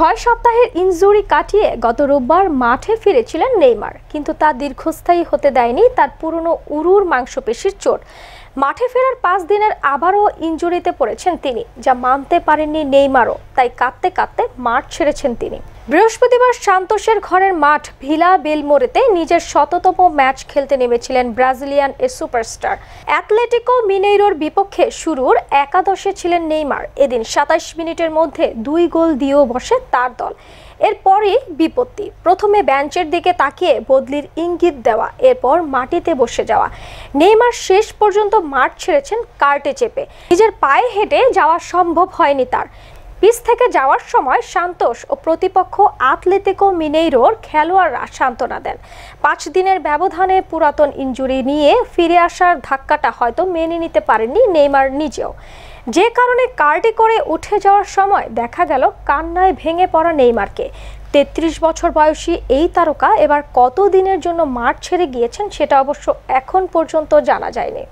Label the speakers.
Speaker 1: 6 সপ্তাহের ইনজুরি কাটিয়ে গত রোববার মাঠে ফিরেছিলেন নেইমার, কিন্তু তা দীর্ঘস্থায়ী হতে দেয়নি তার পুরনো উরুর মাংসপেশির চোট। মাঠে ফেরার 5 দিনের আবারও ইনজুরিতে পড়েছেন তিনি, যা মানতে পারেননি নেইমারও, তাই কাঁদতে কাঁদতে মাঠ ছেড়েছেন তিনি। বৃহস্পতিবার সান্তোসের ঘরের মাঠ ভিলা বেলমোরেতে নিজের 100তম ম্যাচ খেলতে নেমেছিলেন ব্রাজিলিয়ান এ সুপারস্টার। অ্যাটলেটিকো মিনেইরোর বিপক্ষে শুরুর একাদশে ছিলেন নেইমার। এদিন 27 মিনিটের মধ্যে 2 গোল দিয়েও বসে তার দল। এরপরই বিপত্তি। প্রথমে বেঞ্চের দিকে তাকিয়ে বদলির ইঙ্গিত দেওয়া, এরপর মাটিতে বসে যাওয়া। নেইমার শেষ পর্যন্ত মাঠ ছেড়েছেন কার্টে চেপে। নিজের পায়ে হেঁটে যাওয়া সম্ভব হয়নি তার। পিচ থেকে যাওয়ার সময় সান্তোস ও প্রতিপক্ষ আতলেতিকো মিনেইরোর খেলোয়াড়রা সান্ত্বনা দেন। 5 দিনের ব্যবধানে পুরাতন ইনজুরি নিয়ে ফিরে আসার ধাক্কাটা হয়তো মেনে নিতে পারেননি নেইমার নিজেও, যে কারণে কার্টে করে উঠে যাওয়ার সময় দেখা গেল কান্নায় ভেঙে পড়া নেইমারকে। 33 বছর বয়সী এই তারকা এবার কত দিনের জন্য মাঠ ছেড়ে গিয়েছেন সেটা অবশ্য এখন পর্যন্ত জানা যায়নি।